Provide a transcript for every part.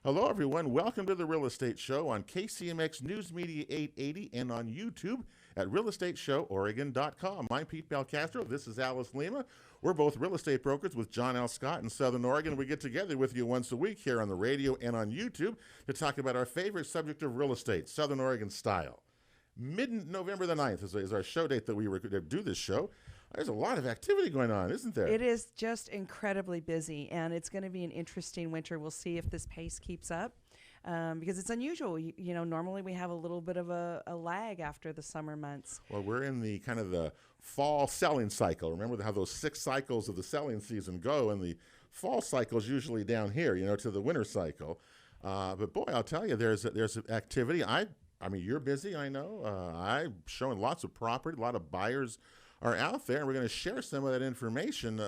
Hello, everyone. Welcome to the Real Estate Show on KCMX News Media 880 and on YouTube at realestateshowOregon.com. I'm Pete Belcastro. This is Alice Lema. We're both real estate brokers with John L. Scott in Southern Oregon. We get together with you once a week here on the radio and on YouTube to talk about our favorite subject of real estate, Southern Oregon style. Mid-November the 9th is our show date that we were going to do this show. There's a lot of activity going on, isn't there? It is just incredibly busy, and it's going to be an interesting winter. We'll see if this pace keeps up because it's unusual. You know, normally we have a little bit of a lag after the summer months. Well, we're in the kind of the fall selling cycle. Remember how those 6 cycles of the selling season go, and the fall cycle is usually down here, you know, to the winter cycle. But boy, I'll tell you, there's activity. I mean, you're busy, I know. I'm showing lots of property, a lot of buyers are out there, and we're going to share some of that information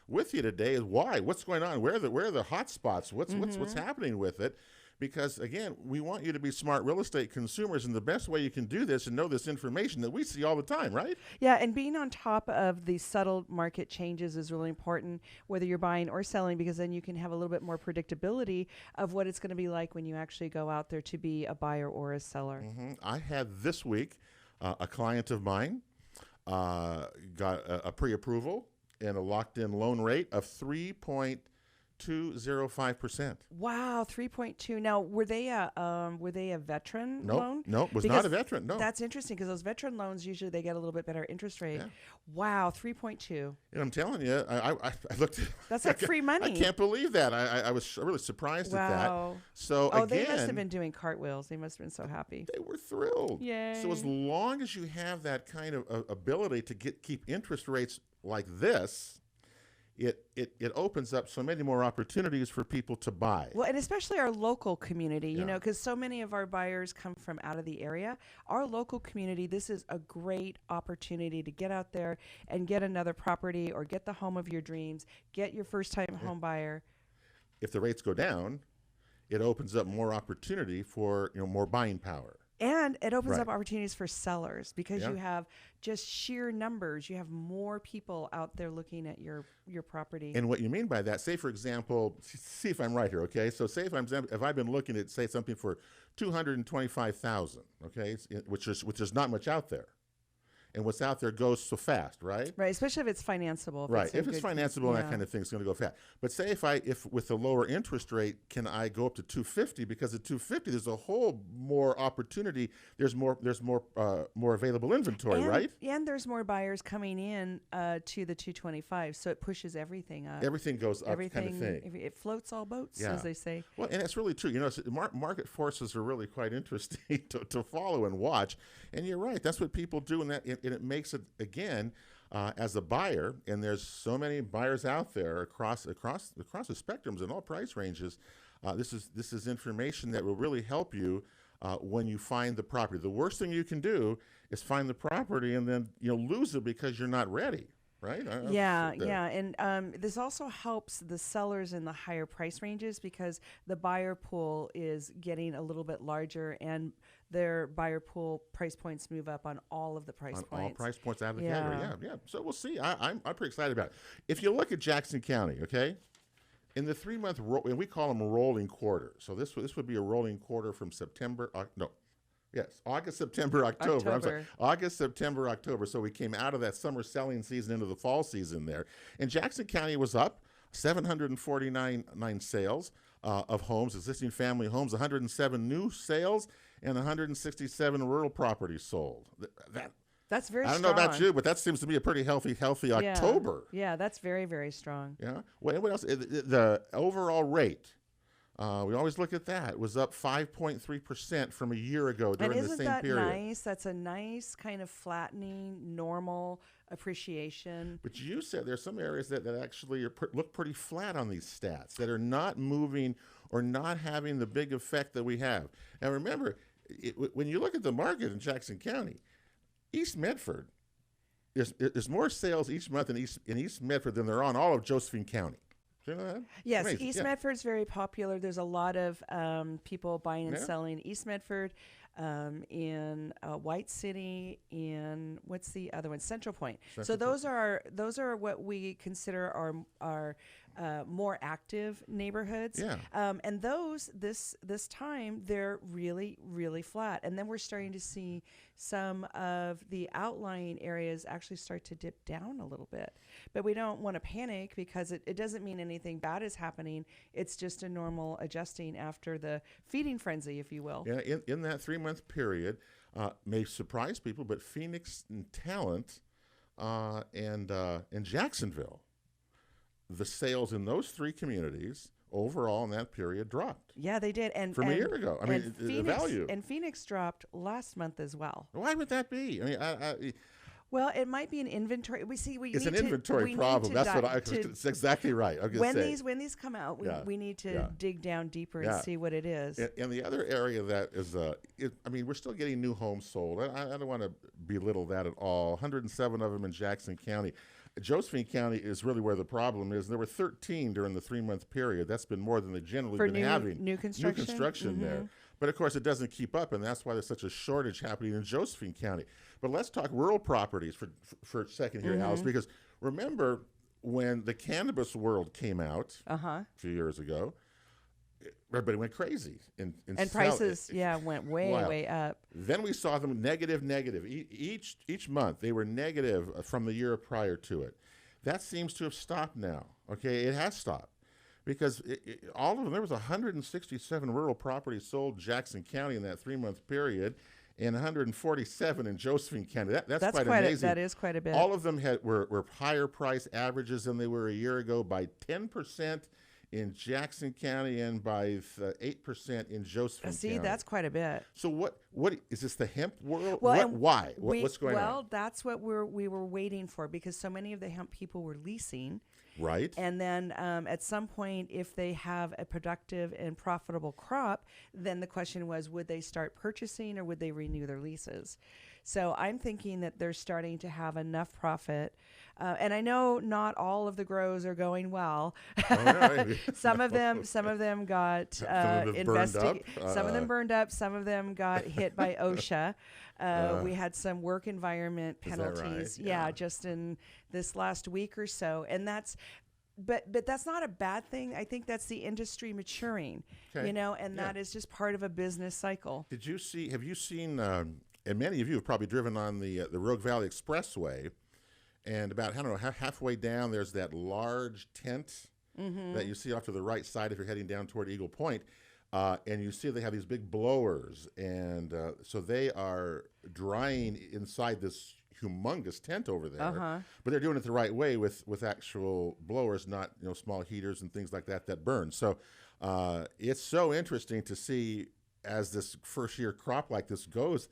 with you today. Is why, what's going on, where are the hot spots, what's happening with it? Because again, we want you to be smart real estate consumers, and the best way you can do this and know this information that we see all the time, right? Yeah, and being on top of the subtle market changes is really important, whether you're buying or selling, because then you can have a little bit more predictability of what it's going to be like when you actually go out there to be a buyer or a seller. I had this week a client of mine got a pre-approval and a locked-in loan rate of 3.205%. Wow, 3.2. Now, were they a veteran loan? No, was not a veteran. No, that's interesting because those veteran loans usually they get a little bit better interest rate. Yeah. Wow, 3.2. And I'm telling you, I looked at that's like free money. I can't believe that. I was really surprised at that. So again, they must have been doing cartwhich. They must have been so happy. They were thrilled. Yay. So as long as you have that kind of ability to keep interest rates like this, it opens up so many more opportunities for people to buy. Well, and especially our local community, Yeah. you know, because so many of our buyers come from out of the area. Our local community, this is a great opportunity to get out there and get another property or get the home of your dreams, get your first-time home buyer. If the rates go down, it opens up more opportunity for, you know, more buying power. And it opens Right. up opportunities for sellers because Yeah. you have just sheer numbers. You have more people out there looking at your property. And what you mean by that, say for example, see if I'm right here, okay? So say if I've been looking at, say, something for $225,000, okay, which is not much out there. And what's out there goes so fast, right? Right, especially if it's financeable. Right, if it's financeable, that kind of thing is going to go fast. But say if with a lower interest rate, can I go up to 250? Because at 250, there's a whole more opportunity. There's more available inventory, right? And there's more buyers coming in to the 225, so it pushes everything up. Everything goes up, kind of thing. It floats all boats, Yeah. as they say. Well, and it's really true. You know, market forces are really quite interesting to follow and watch. And you're right. That's what people do, and it makes it, again, as a buyer, and there's so many buyers out there across the spectrums and all price ranges. This is information that will really help you when you find the property. The worst thing you can do is find the property and then lose it because you're not ready. Right? Yeah. And this also helps the sellers in the higher price ranges because the buyer pool is getting a little bit larger and their buyer pool price points move up on all of the price points. All price points out of the category. Yeah. So we'll see. I'm pretty excited about it. If you look at Jackson County, okay, in the 3-month, and we call them a rolling quarter. So this would be a rolling quarter from September. August, September, October. I'm sorry, August, September, October. So we came out of that summer selling season into the fall season there. And Jackson County was up 749 sales of homes, existing family homes, 107 new sales, and 167 rural properties sold. That's very strong. I don't know about you, but that seems to be a pretty healthy October. Yeah, that's very, very strong. Yeah. What else? The overall rate. We always look at that. It was up 5.3% from a year ago during the same period. And isn't that nice? That's a nice kind of flattening, normal appreciation. But you said there's some areas that actually look pretty flat on these stats, that are not moving or not having the big effect that we have. Now remember, when you look at the market in Jackson County, East Medford, there's more sales each month in East Medford than there are in all of Josephine County. Do you know that? Yes, amazing. East Medford's very popular. There's a lot of people buying and selling East Medford, in White City, in what's the other one? Central Point. So those are what we consider our more active neighborhoods. Yeah. And those this time they're really, really flat. And then we're starting to see some of the outlying areas actually start to dip down a little bit. But we don't want to panic because it doesn't mean anything bad is happening. It's just a normal adjusting after the feeding frenzy, if you will. Yeah, in that 3-month period, may surprise people, but Phoenix and Talent and Jacksonville, the sales in those 3 communities overall in that period dropped. Yeah, they did. And from a year ago. I mean, the value. And Phoenix dropped last month as well. Why would that be? I mean, well, it might be an inventory. It's an inventory problem. That's exactly right. When these come out, we need to dig down deeper and see what it is. And the other area that is, I mean, we're still getting new homes sold. I don't want to belittle that at all. 107 of them in Jackson County. Josephine County is really where the problem is. There were 13 during the 3-month period. That's been more than they generally been having. New construction? New construction there. But, of course, it doesn't keep up, and that's why there's such a shortage happening in Josephine County. But let's talk rural properties for a second here, Alice, because remember when the cannabis world came out a few years ago, everybody went crazy. And prices, went way up. Then we saw them negative. Each month, they were negative from the year prior to it. That seems to have stopped now. Okay, it has stopped. Because all of them, there was 167 rural properties sold in Jackson County in that 3-month period, and 147 in Josephine County. That's quite amazing. That is quite a bit. All of them were higher price averages than they were a year ago by 10% in Jackson County and by 8% in Josephine County. See, that's quite a bit. So what is this, the hemp world? Well, why? What's going on? Well, that's what we were waiting for, because so many of the hemp people were leasing. Right. And then at some point, if they have a productive and profitable crop, then the question was, would they start purchasing or would they renew their leases? So I'm thinking that they're starting to have enough profit. And I know not all of the grows are going well. Some of them got investigated. Some of them burned up. Some of them got hit by OSHA. We had some work environment penalties. Right? Yeah, just in this last week or so. And but that's not a bad thing. I think that's the industry maturing, and that is just part of a business cycle. Have you seen, and many of you have probably driven on the Rogue Valley Expressway, and about, halfway down, there's that large tent that you see off to the right side if you're heading down toward Eagle Point. And you see they have these big blowers, and so they are drying inside this humongous tent over there. But they're doing it the right way with actual blowers, not small heaters and things like that burn. So it's so interesting to see as this first year crop like this goes,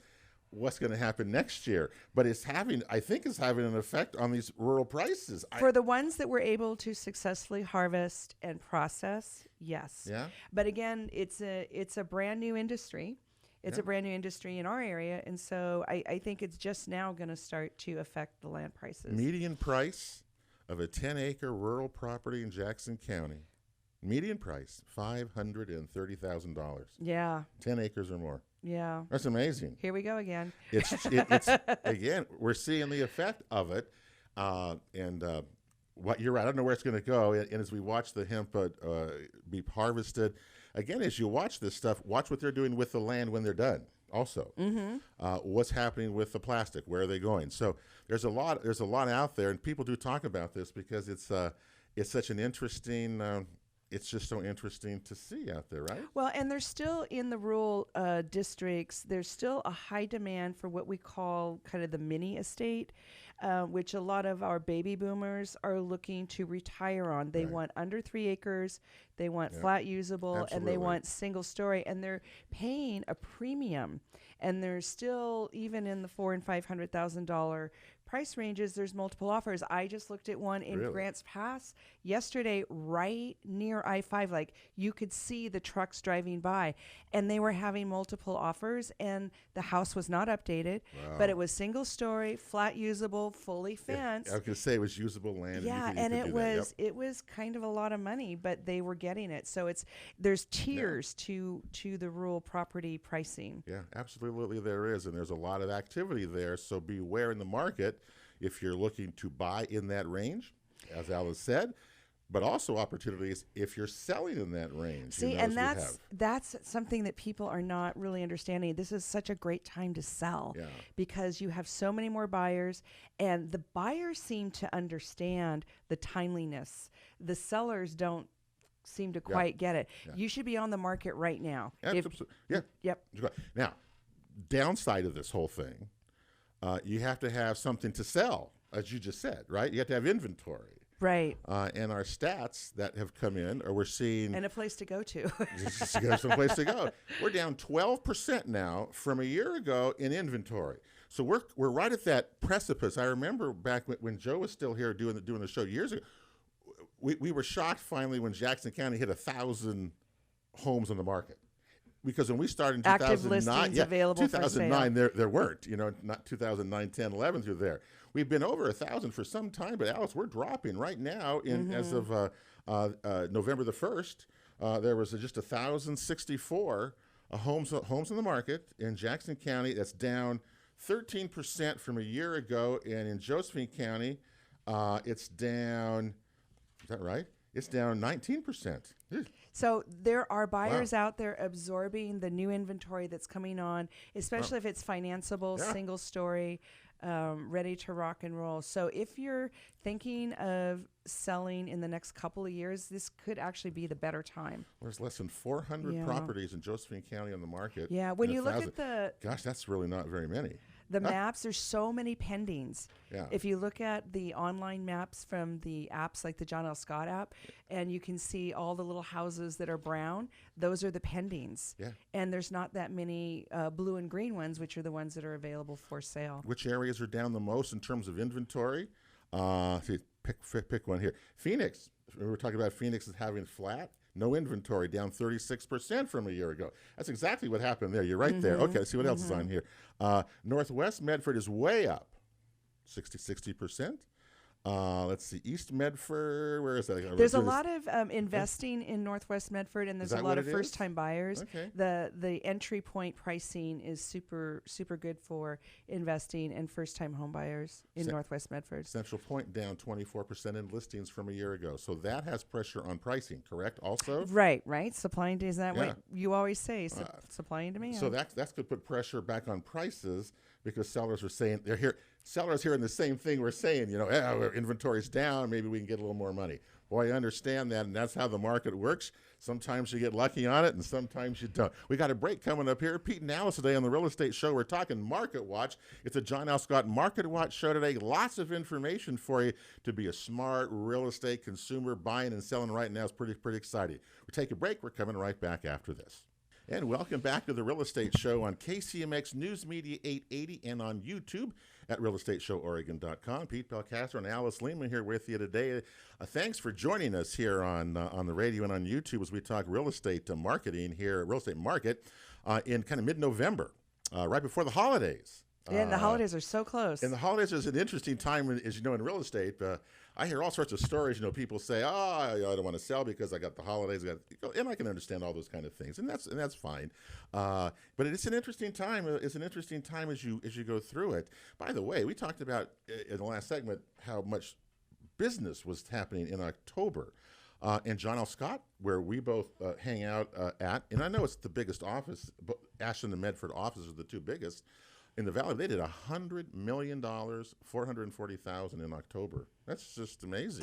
what's going to happen next year. But I think it's having an effect on these rural prices. For the ones that were able to successfully harvest and process, yes. Yeah. But again, it's a brand new industry. It's a brand new industry in our area, and so I think it's just now going to start to affect the land prices. Median price of a 10-acre rural property in Jackson County. Median price, $530,000. Yeah. 10 acres or more. Yeah. That's amazing. Here we go again. It's again, we're seeing the effect of it. What you're right, I don't know where it's going to go. And as we watch the hemp be harvested, again, as you watch this stuff, watch what they're doing with the land when they're done. Also, what's happening with the plastic? Where are they going? So there's a lot out there, and people do talk about this because it's such an interesting. It's just so interesting to see out there, right? Well, and there's still in the rural districts, there's still a high demand for what we call kind of the mini estate, which a lot of our baby boomers are looking to retire on. They want under 3 acres, they want flat usable, and they want single story, and they're paying a premium. And there's still, even in the $400,000 and $500,000 price ranges, there's multiple offers. I just looked at one in Grants Pass yesterday, right near I-5. Like, you could see the trucks driving by, and they were having multiple offers, and the house was not updated, but it was single story, flat usable, fully fenced. I was going to say it was usable land. Yeah, and it was kind of a lot of money, but they were getting it. So there's tiers to the rural property pricing. Yeah, absolutely there is, and there's a lot of activity there. So beware in the market if you're looking to buy in that range. As Alice said, but also opportunities if you're selling in that range. See, you know, and as we have. that's something that people are not really understanding. This is such a great time to sell Yeah. because you have so many more buyers, and the buyers seem to understand the timeliness. The sellers don't seem to quite get it. Yeah. You should be on the market right now. Yeah. Yep. Now, downside of this whole thing, you have to have something to sell, as you just said, right? You have to have inventory. Right. And our stats that have come in, or we're seeing... And a place to go to. Just some place to go. We're down 12% now from a year ago in inventory. So we're right at that precipice. I remember back when Joe was still here doing the show years ago, we were shocked finally when Jackson County hit 1,000 homes on the market. Because when we started in 2009, Active listings available 2009 there weren't, not 2009, 10, 11 through there. We've been over 1,000 for some time, but Alice, we're dropping right now. As of November the 1st, there was just 1,064 homes in the market in Jackson County. That's down 13% from a year ago, and in Josephine County, it's down. Is that right? It's down 19%. So there are buyers out there absorbing the new inventory that's coming on, especially if it's financeable, single story, ready to rock and roll. So if you're thinking of selling in the next couple of years, this could actually be the better time. There's less than 400 properties in Josephine County on the market. Yeah, when you look at the... Gosh, that's really not very many. The maps, there's so many pendings. Yeah. If you look at the online maps from the apps like the John L. Scott app, and you can see all the little houses that are brown, those are the pendings. Yeah. And there's not that many blue and green ones, which are the ones that are available for sale. Which areas are down the most in terms of inventory? Pick one here. Phoenix. We were talking about Phoenix as having flat. No inventory, down 36% from a year ago. That's exactly what happened there. You're right there. Okay, let's see what else is on here. Northwest Medford is way up, 60%. Let's see, East Medford, where is that? There's a lot of investing in Northwest Medford, and there's a lot of first-time buyers. Okay. The entry point pricing is super good for investing and first-time home buyers in Northwest Medford. Central Point down 24% in listings from a year ago. So that has pressure on pricing, correct? Also, right. Supply and demand is that what you always say? Supply and demand. So that's going to put pressure back on prices because sellers are saying they're here. Sellers hearing the same thing we're saying, our inventory's down, maybe we can get a little more money. Boy, I understand that, and that's how the market works. Sometimes you get lucky on it, and sometimes you don't. We got a break coming up here. Pete and Alice today on the Real Estate Show. We're talking Market Watch. It's a John L. Scott Market Watch show today. Lots of information for you to be a smart real estate consumer. Buying and selling right now is pretty exciting. We take a break. We're coming right back after this. And welcome back to the Real Estate Show on KCMX News Media 880 and on YouTube at realestateshoworegon.com. Pete Belcastro and Alice Lema here with you today. Thanks for joining us here on the radio and on YouTube as we talk real estate marketing here at Real Estate Market in kind of mid-November, right before the holidays. Yeah, the holidays are so close. And the holidays is an interesting time, as you know, in real estate. I hear all sorts of stories. People say, I don't want to sell because I got the holidays. And I can understand all those kind of things, and that's fine. But it's an interesting time. It's an interesting time as you go through it. By the way, we talked about in the last segment how much business was happening in October. And John L. Scott, where we both hang out at, and I know it's the biggest office, but Ashland and Medford offices are the two biggest. In the Valley, they did $100 million, $440,000 in October. That's just amazing.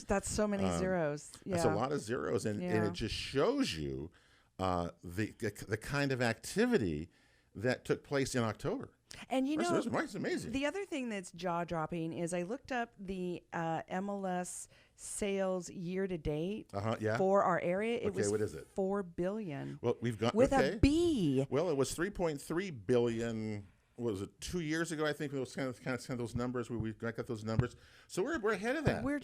That's so many zeros. Yeah. That's a lot of zeros, and it just shows you the kind of activity that took place in October. And it's amazing. The other thing that's jaw-dropping is I looked up the MLS sales year to date for our area. It was what is it? $4 billion. Well, we've got with a B. Well, it was $3.3 billion. What was it, 2 years ago? I think it was kind of those numbers where we got those numbers. So we're ahead of that. We're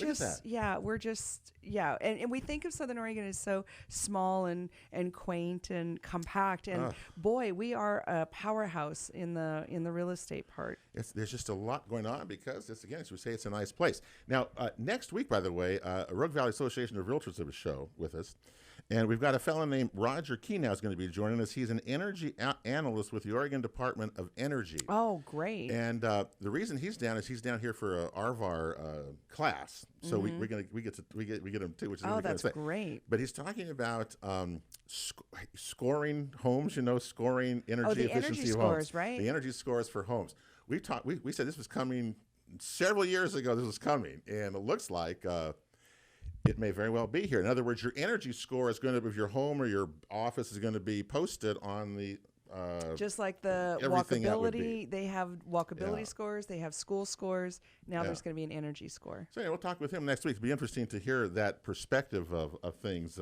and we think of Southern Oregon as so small and quaint and compact, and boy, we are a powerhouse in the real estate part. There's just a lot going on because as we say, it's a nice place. Now, next week, by the way, Rogue Valley Association of Realtors have a show with us. And we've got a fellow named Roger Kenow is going to be joining us. He's an energy analyst with the Oregon Department of Energy. Oh, great. And the reason he's down is he's down here for a ARVAR class. So we get him too, which is really that's great. But he's talking about scoring homes, scoring energy efficiency of scores, homes. right? The energy scores for homes. We said this was coming several years ago. This was coming, and it looks like it may very well be here. In other words, your energy score is going to, if your home or your office is going to be posted on the just like the walkability, they have walkability scores, they have school scores. Now there's going to be an energy score. So we'll talk with him next week. It'll be interesting to hear that perspective of things.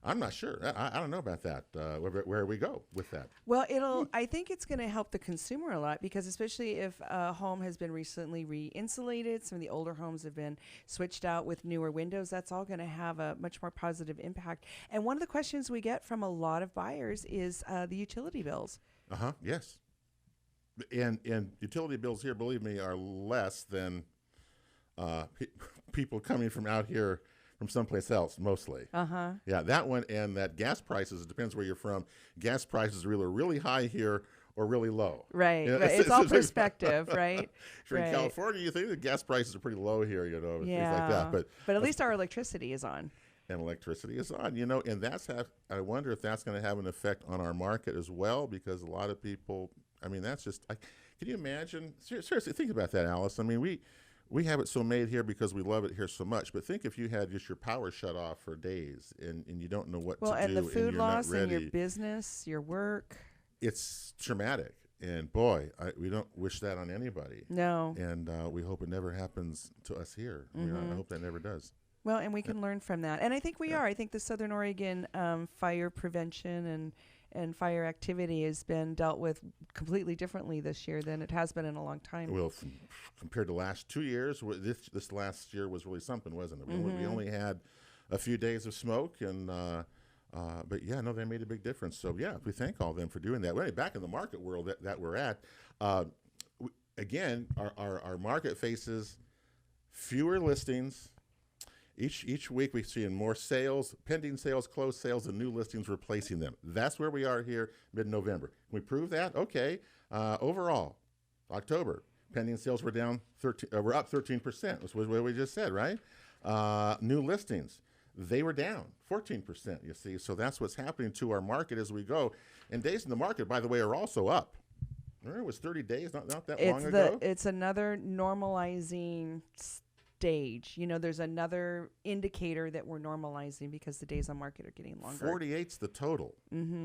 I'm not sure. I don't know about that. Where we go with that? Well, I think it's going to help the consumer a lot, because especially if a home has been recently re-insulated, some of the older homes have been switched out with newer windows. That's all going to have a much more positive impact. And one of the questions we get from a lot of buyers is the utility bills. Yes. And utility bills here, believe me, are less than people coming from out here from someplace else, mostly. Yeah, that one, and that gas prices, it depends where you're from. Gas prices are either really high here or really low. Right. It's all perspective, right? If you're in California, you think the gas prices are pretty low here, things like that. But at least our electricity is on. And electricity is on, and I wonder if that's going to have an effect on our market as well, because a lot of people, that's just, can you imagine? Seriously, think about that, Alice. We have it so made here because we love it here so much. But think if you had just your power shut off for days and you don't know what to do. Well, and the food loss in your business, your work. It's traumatic. And boy, we don't wish that on anybody. No. And we hope it never happens to us here. I hope that never does. Well, and we can learn from that. And I think we are. I think the Southern Oregon fire prevention and fire activity has been dealt with completely differently this year than it has been in a long time. Well, compared to last 2 years, this last year was really something, wasn't it? We only had a few days of smoke, and but they made a big difference. So we thank all of them for doing that. We're back in the market world that we're at. Again, our market faces fewer listings. Each week we're seeing more sales, pending sales, closed sales, and new listings replacing them. That's where we are here mid-November. Can we prove that? Okay. Overall, October, pending sales were down 13. We're up 13%. That's what we just said, right? New listings, they were down 14%. You see, so that's what's happening to our market as we go. And days in the market, by the way, are also up. Remember, it was 30 days not that long ago. It's another normalizing stage. There's another indicator that we're normalizing because the days on market are getting longer. 48's the total.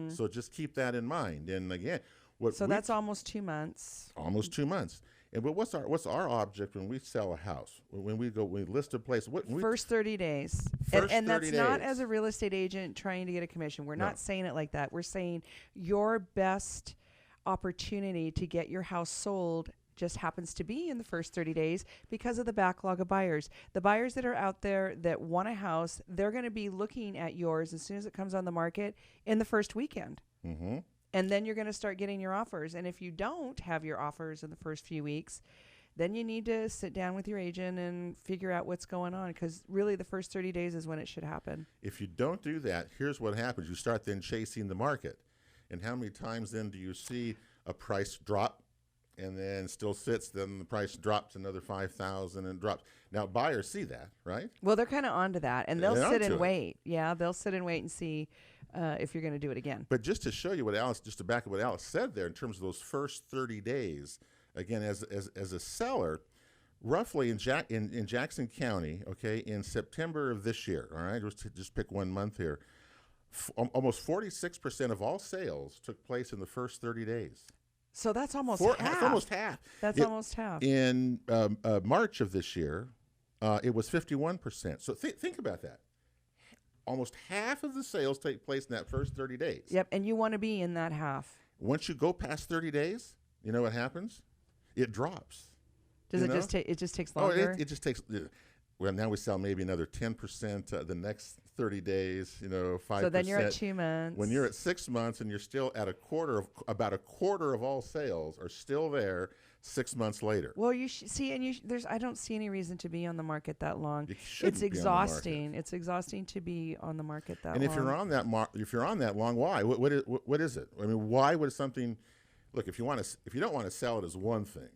So just keep that in mind. And again, that's almost 2 months. Almost 2 months. But what's our object when we sell a house? When we list a place? First 30 days. And that's not as a real estate agent trying to get a commission. We're not saying it like that. We're saying your best opportunity to get your house sold just happens to be in the first 30 days because of the backlog of buyers. The buyers that are out there that want a house, they're going to be looking at yours as soon as it comes on the market in the first weekend. And then you're going to start getting your offers. And if you don't have your offers in the first few weeks, then you need to sit down with your agent and figure out what's going on, because really the first 30 days is when it should happen. If you don't do that, here's what happens. You start then chasing the market. And how many times then do you see a price drop and then still sits, then the price drops another $5,000 and drops. Now, buyers see that, right? Well, they're kind of onto that, and they'll sit and wait. Yeah, they'll sit and wait and see if you're going to do it again. But just to show you just to back up what Alice said there in terms of those first 30 days, again, as a seller, roughly in Jackson County, okay, in September of this year, all right, just pick 1 month here, almost 46% of all sales took place in the first 30 days. So that's almost half. That's almost half. That's almost half. In March of this year, it was 51%. So think about that. Almost half of the sales take place in that first 30 days. Yep, and you want to be in that half. Once you go past 30 days, you know what happens? It drops. Does it just take? It just takes longer. It just takes. Well, now we sell maybe another 10% the next 30 days. 5%. So then you're at 2 months. When you're at 6 months and you're still at about a quarter of all sales are still there, 6 months later. Well, you see, and there's I don't see any reason to be on the market that long. You shouldn't It's be on the market. exhausting. It's exhausting to be on the market that And long. if you're on that if you're on that long, why? What is it? I mean, why would something? Look, if you don't want to sell it, is one thing.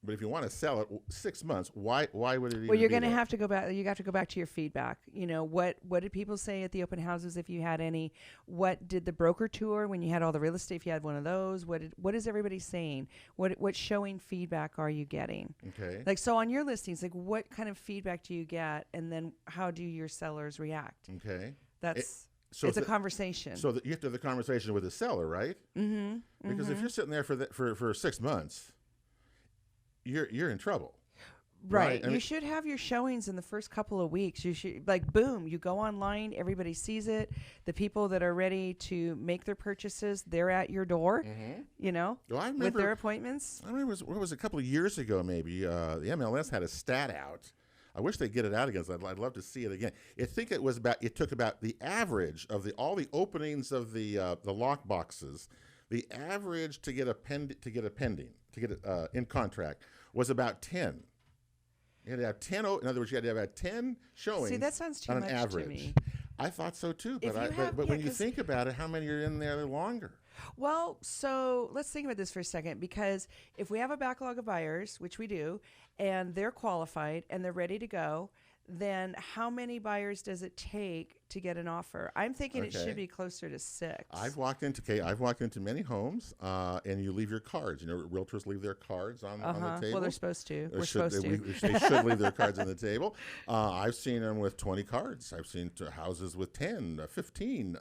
But if you want to sell it 6 months, why would it even? Well, you're going to have to go back. You have to go back to your feedback. You know, what did people say at the open houses, if you had any? What did the broker tour when you had all the real estate? If you had one of those, what is everybody saying? What showing feedback are you getting? Okay. Like, so on your listings, like, what kind of feedback do you get, and then how do your sellers react? Okay. It's a conversation. So you have to have the conversation with the seller, right? Mm-hmm. Because if you're sitting there for 6 months, you're in trouble. Right. I mean, you should have your showings in the first couple of weeks. You should, like, boom, you go online, everybody sees it. The people that are ready to make their purchases, they're at your door, you know, well, I remember, with their appointments. I remember it was a couple of years ago, maybe. The MLS had a stat out. I wish they'd get it out again. I'd love to see it again. I think it took about the average of all the openings of the lock boxes. The average to get in contract was about 10. You had to have 10. In other words, you had to have 10 showings. See, that sounds too on much an average. to me. I thought so too, If but you have- when you 'cause- think about it, how many are in there longer? Well, so let's think about this for a second, because if we have a backlog of buyers, which we do, and they're qualified and they're ready to go, then how many buyers does it take to get an offer? I'm thinking it Okay. should be closer to 6. I've walked into many homes, and you leave your cards. You know, realtors leave their cards on the table. Well, they're supposed to. Or We're should supposed they, to. They should leave their cards on the table. I've seen them with 20 cards. I've seen houses with 10, 15.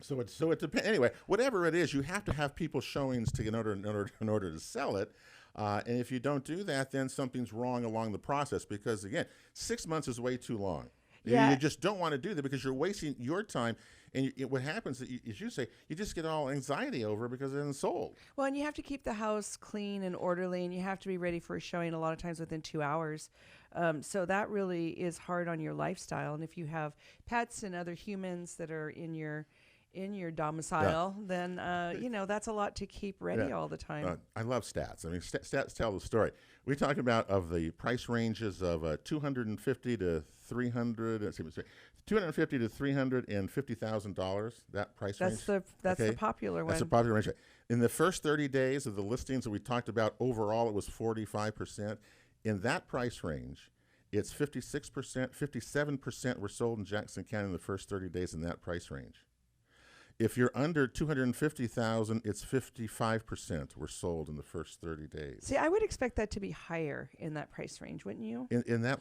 So it depends. Anyway, whatever it is, you have to have people showings in order to sell it. And if you don't do that, then something's wrong along the process. Because again, 6 months is way too long. Yeah. You just don't want to do that because you're wasting your time. And what happens is, as you say, you just get all anxiety over it because it isn't sold. Well, and you have to keep the house clean and orderly, and you have to be ready for a showing a lot of times within 2 hours. So that really is hard on your lifestyle. And if you have pets and other humans that are in your domicile, then that's a lot to keep ready all the time. I love stats. I mean, stats tell the story. We talk about of the price ranges of $250 to $350 to $350,000. That price range. That's the popular one. That's a popular range. In the first 30 days of the listings that we talked about, overall it was 45%. In that price range, it's 56%, 57% were sold in Jackson County in the first 30 days in that price range. If you're under 250,000, it's 55% were sold in the first 30 days. See, I would expect that to be higher in that price range, wouldn't you? In that,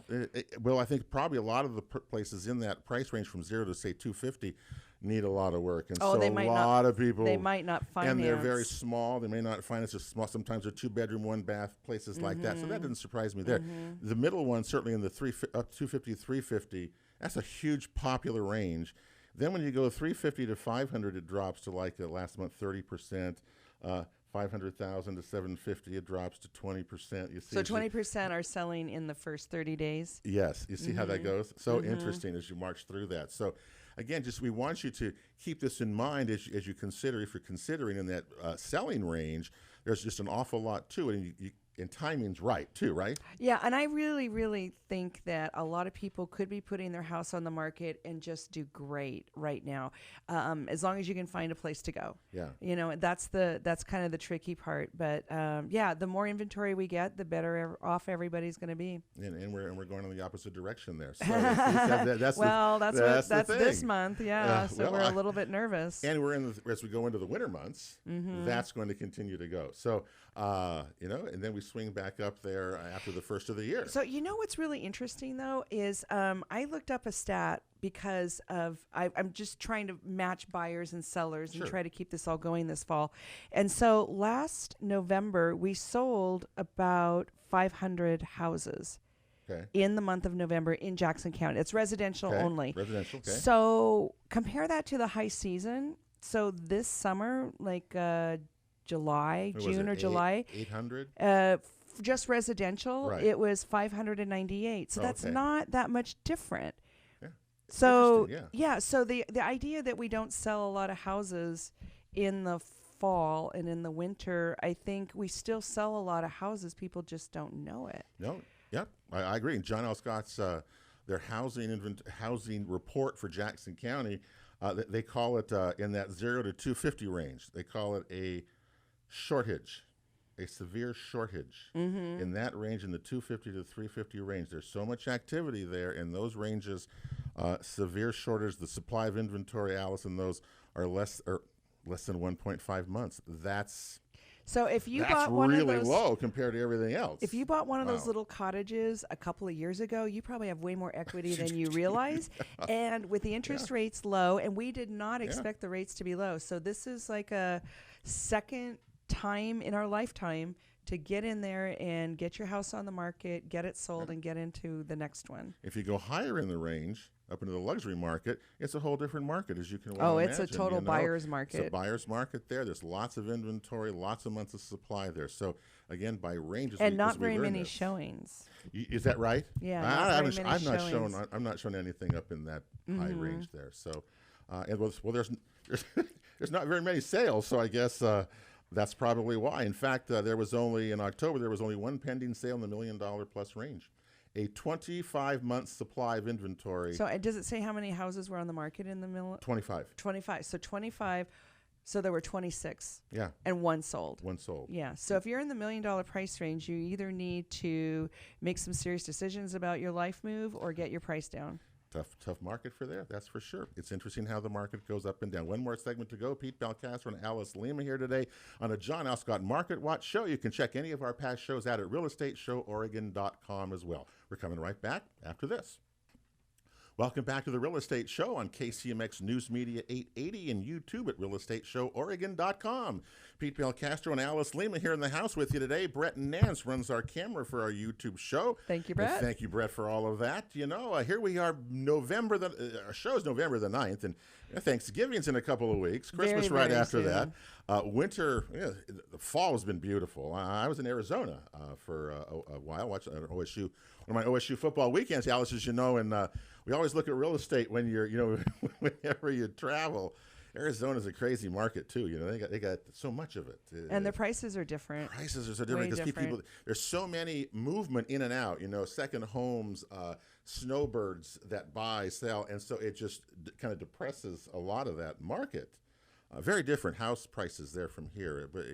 well, I think probably a lot of the places in that price range from 0 to say 250 need a lot of work, and so they a might lot of people they might not finance, and they're very small. They may not finance just small. Sometimes they're 2-bedroom, 1-bath places like that. So that didn't surprise me there. The middle one, certainly in the 250, 350, that's a huge popular range. Then when you go 350 to 500, it drops to like last month 30%. 500,000 to 750, it drops to 20%. You see, so 20% are selling in the first 30 days. Yes, you see how that goes. So interesting as you march through that. So again, we want you to keep this in mind as you consider, if you're considering in that selling range. There's just an awful lot to it, and timing's right too, right? Yeah, and I really, really think that a lot of people could be putting their house on the market and just do great right now, as long as you can find a place to go. Yeah, that's kind of the tricky part. But the more inventory we get, the better off everybody's going to be. And we're going in the opposite direction there. So that's this month. Yeah, so we're a little bit nervous. And as we go into the winter months, that's going to continue to go. So and then we swing back up there after the first of the year. So what's really interesting though is I looked up a stat because I'm just trying to match buyers and sellers and try to keep this all going this fall. And so last November we sold about 500 houses. Okay. In the month of November in Jackson County. It's residential only. Residential, okay. So compare that to the high season. So this summer, like June or July. 800? Just residential, right. It was 598. So that's not that much different. Yeah. So yeah. So the idea that we don't sell a lot of houses in the fall and in the winter, I think we still sell a lot of houses. People just don't know it. No, yep, I agree. And John L. Scott's their housing report for Jackson County, they call it in that 0 to 250 range. They call it a shortage, a severe shortage in that range, in the 250 to 350 range. There's so much activity there in those ranges. Severe shortage. The supply of inventory, Allison, those are less than 1.5 months. So if you That's bought one really of those, low compared to everything else. if you bought one of those Wow. little cottages a couple of years ago, you probably have way more equity than you realize. And with the interest rates low, and we did not expect the rates to be low. So this is like a second time in our lifetime to get in there and get your house on the market, get it sold, and get into the next one. If you go higher in the range, up into the luxury market, it's a whole different market, as you can well It's a imagine, total buyer's It's a market. buyer's market there. There's lots of inventory, lots of months of supply there. So again, by range, And not very many showings. Is that right? Yeah, I not very haven't- many I'm not showings. shown. I'm not showing anything up in that high range there. So, there's there's not very many sales. So I guess that's probably why. In fact, there was only in October there was only one pending sale in the $1 million plus range. A 25-month supply of inventory. So does it say how many houses were on the market in the middle? 25. 25. So 25. So there were 26. Yeah. And one sold. One sold. Yeah. So if you're in the $1 million price range, you either need to make some serious decisions about your life move or get your price down. Tough market for there, that's for sure. It's interesting how the market goes up and down. One more segment to go. Pete Belcastro and Alice Lema here today on a John L. Scott Market Watch show. You can check any of our past shows out at realestateshoworegon.com as well. We're coming right back after this. Welcome back to the Real Estate Show on KCMX News Media 880 and YouTube at realestateshoworegon.com. Pete Belcastro and Alice Lema here in the house with you today. Brett Nance runs our camera for our YouTube show. Thank you, Brett. Thank you, Brett, for all of that. You know, here we are, our show's November the 9th, and Thanksgiving's in a couple of weeks. Christmas Very, right very after soon. that. Winter, the fall has been beautiful. I was in Arizona for a while, watching OSU, one of my OSU football weekends, Alice, as you know, and we always look at real estate when whenever you travel. Arizona's a crazy market too. You know, they got so much of it. And the prices are different. Prices are so different Way because there's so many movement in and out. You know, second homes, snowbirds that buy, sell, and so it just kind of depresses a lot of that market. Very different house prices there from here, but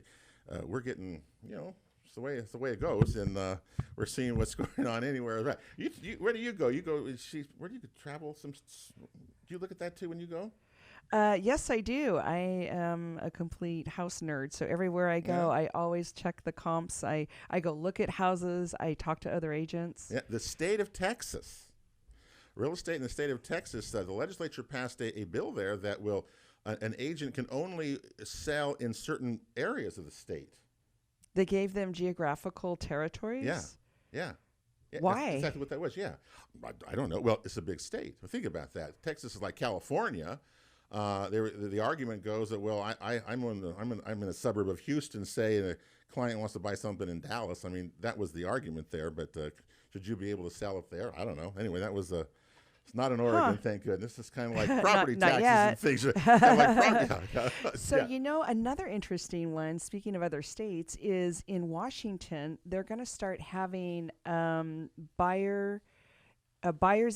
we're getting, it's the way it goes, and we're seeing what's going on anywhere. Right? Where do you go? Where do you travel? Do you look at that too when you go? Yes, I do. I am a complete house nerd. So everywhere I go, I always check the comps. I go look at houses. I talk to other agents. Yeah, the state of Texas, real estate in the state of Texas, the legislature passed a bill there that will an agent can only sell in certain areas of the state. They gave them geographical territories? Yeah. Why? That's exactly what that was. Yeah, I don't know. Well, it's a big state. Think about that. Texas is like California. The argument goes that I'm in a suburb of Houston, say, and a client wants to buy something in Dallas. I mean, that was the argument there. But should you be able to sell it there? I don't know. Anyway, that was it's not in Oregon, thank goodness. It's kind of like property Not taxes yet. and things. Kind of like So, another interesting one, speaking of other states, is in Washington, they're going to start having buyer's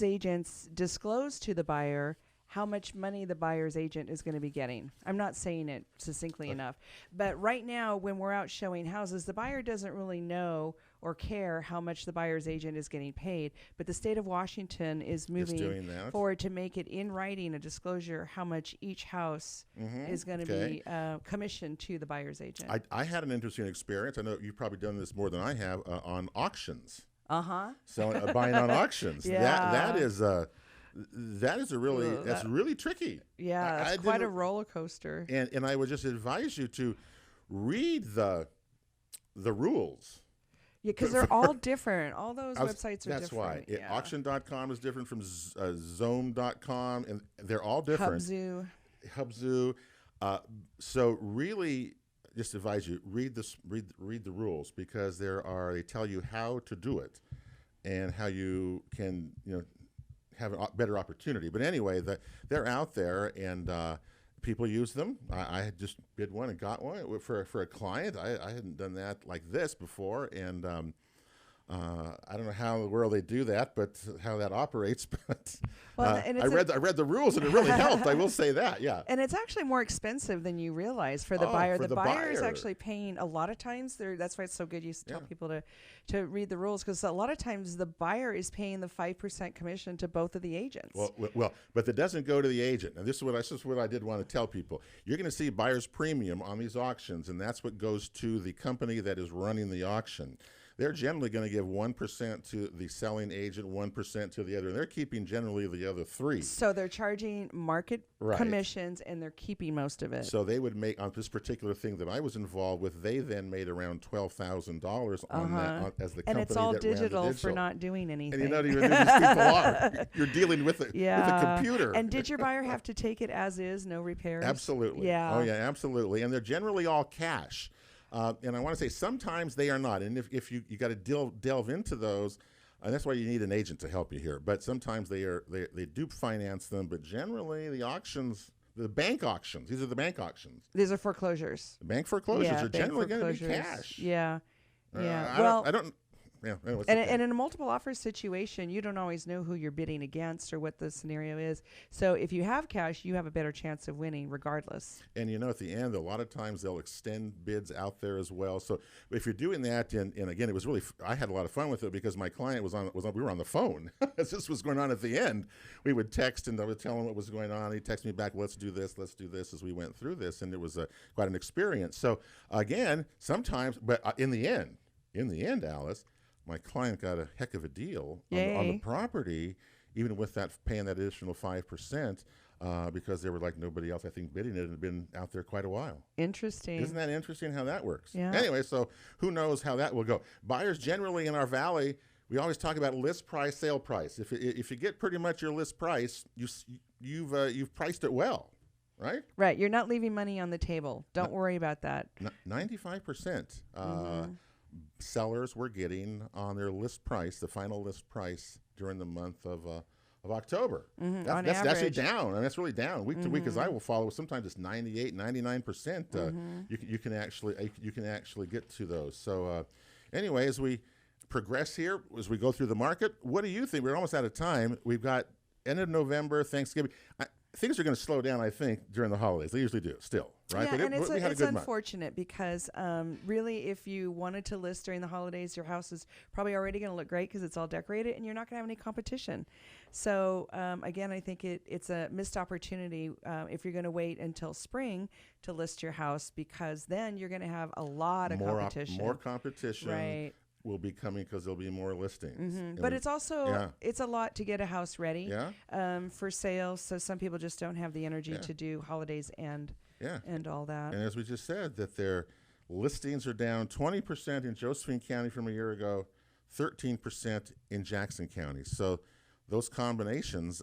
agents disclose to the buyer how much money the buyer's agent is going to be getting. I'm not saying it succinctly enough. But right now, when we're out showing houses, the buyer doesn't really know or care how much the buyer's agent is getting paid. But the state of Washington is moving forward to make it in writing, a disclosure, how much each house is going to be commissioned to the buyer's agent. I had an interesting experience. I know you've probably done this more than I have on auctions. So buying on auctions. Yeah. That is that's really tricky. Yeah, that's quite a roller coaster. And I would just advise you to read the rules. Yeah, because they're all different. All those websites are that's different. That's why. Auction.com is different from Zome.com, and they're all different. Hubzu. So really, just advise you, read the rules, because they tell you how to do it and how you can, have a better opportunity. But anyway, they're out there, and people use them. I had just bid one and got one for a client. I hadn't done that like this before, and I don't know how in the world they do that, but how that operates. But I read the rules, and it really helped. I will say that, yeah. And it's actually more expensive than you realize for the buyer. For the buyer is buyer. actually paying a lot of times. That's why it's so good. You tell people to read the rules, because a lot of times the buyer is paying the 5% commission to both of the agents. Well, but that doesn't go to the agent. And this is what I did want to tell people. You're going to see buyer's premium on these auctions, and that's what goes to the company that is running the auction. They're generally going to give 1% to the selling agent, 1% to the other. And they're keeping generally the other 3%. So they're charging market commissions, and they're keeping most of it. So they would make, on this particular thing that I was involved with, they then made around $12,000 on that as the company that ran the digital. And it's all digital for not doing anything. And you don't even know these people are. You're dealing with with a computer. And did your buyer have to take it as is, no repairs? Absolutely. Yeah. Oh, yeah, absolutely. And they're generally all cash. And I want to say sometimes they are not. And if you got to delve into those, and that's why you need an agent to help you here. But sometimes they do finance them. But generally the auctions, the bank auctions, these are the bank auctions. These are foreclosures. The bank foreclosures are generally going to be cash. Yeah. Yeah. I don't. Yeah, and in a multiple offer situation, you don't always know who you're bidding against or what the scenario is. So if you have cash, you have a better chance of winning regardless. And at the end, a lot of times they'll extend bids out there as well. So if you're doing that, and again, it was really, I had a lot of fun with it because my client we were on the phone as this was going on at the end. We would text, and I would tell him what was going on. He'd text me back, let's do this as we went through this. And it was quite an experience. So again, sometimes, but in the end, Alice, my client got a heck of a deal on the property, even with that paying that additional 5%, because they were like nobody else, I think, bidding it, and had been out there quite a while. Interesting. Isn't that interesting how that works? Yeah. Anyway, so who knows how that will go. Buyers generally in our valley, we always talk about list price, sale price. If you get pretty much your list price, you've priced it well. Right? Right. You're not leaving money on the table. Don't worry about that. 95%. Sellers were getting on their list price, the final list price during the month of October. That's actually down, and that's really down week to week. As I will follow, sometimes it's 98, 99%. You can actually get to those. So anyway, as we progress here, as we go through the market, what do you think? We're almost out of time. We've got end of November, Thanksgiving. Things are going to slow down, I think, during the holidays. They usually do, still, right? Yeah, but and we had a good month. Unfortunate because really, if you wanted to list during the holidays, your house is probably already going to look great because it's all decorated, and you're not going to have any competition. So again, I think it's a missed opportunity if you're going to wait until spring to list your house, because then you're going to have a lot of competition. More competition. Right. Will be coming because there'll be more listings. But it's also it's a lot to get a house ready for sale. So some people just don't have the energy to do holidays and all that. And as we just said, that their listings are down 20% in Josephine County from a year ago, 13% in Jackson County. So those combinations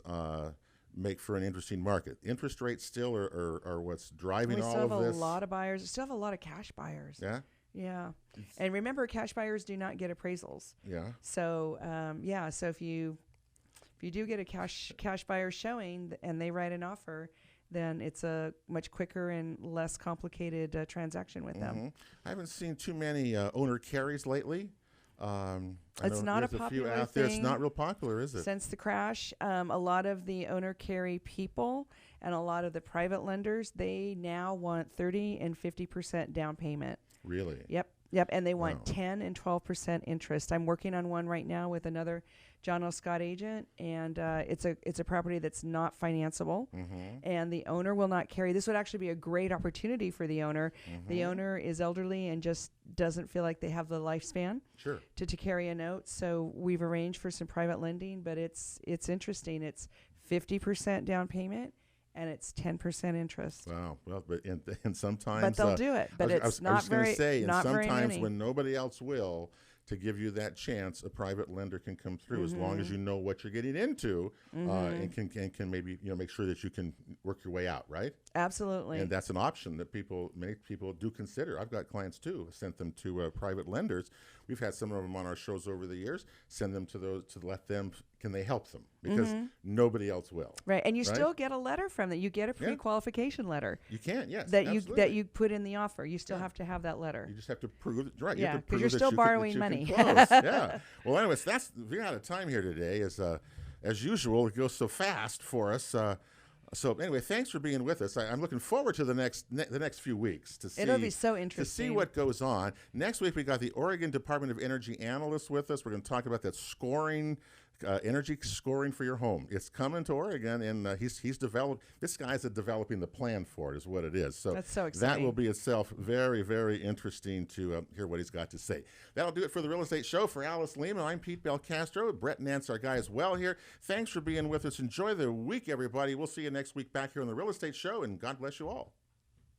make for an interesting market. Interest rates still are what's driving all of this. We still have a lot of buyers. We still have a lot of cash buyers. Yeah. Yeah. And remember, cash buyers do not get appraisals. Yeah. So, so if you do get a cash buyer showing and they write an offer, then it's a much quicker and less complicated transaction with them. I haven't seen too many owner carries lately. It's not a popular few out thing. there. It's not real popular, is it? Since the crash, a lot of the owner carry people and a lot of the private lenders, they now want 30 and 50% down payment. Really? Yep. And they want 10 and 12% interest. I'm working on one right now with another John L. Scott agent, and it's a property that's not financeable, and the owner will not carry. This would actually be a great opportunity for the owner. The owner is elderly and just doesn't feel like they have the lifespan to carry a note. So we've arranged for some private lending, but it's interesting. It's 50% down payment. And it's 10% interest. Wow. Well, and sometimes. But they'll do it. But it's not very. And sometimes when nobody else will, to give you that chance, a private lender can come through as long as you know what you're getting into, and can maybe make sure that you can work your way out, right? Absolutely. And that's an option that many people do consider. I've got clients too, sent them to private lenders, we've had some of them on our shows over the years. Send them to those to let them. Can they help them? Because nobody else will. Right, and you still get a letter from them. You get a Yeah. pre-qualification letter. You can, yes, that absolutely. you put in the offer. You still have to have that letter. You just have to prove it, right? Yeah, you have to 'cause prove you're that still you borrowing can, money. close. Yeah. Well, anyways, we're out of time here today. As usual, it goes so fast for us. So anyway, thanks for being with us. I'm looking forward to the next few weeks to see. It'll be so to interesting see what goes on. Next week we got the Oregon Department of Energy analyst with us. We're going to talk about that scoring. Energy scoring for your home. It's coming to Oregon, and he's developed. This guy's developing the plan for it, is what it is. So that's so that exciting. will be itself very, very interesting to hear what he's got to say. That'll do it for the Real Estate Show. For Alice Lema, I'm Pete Belcastro. Brett Nance, our guy, as well here. Thanks for being with us. Enjoy the week, everybody. We'll see you next week back here on the Real Estate Show, and God bless you all.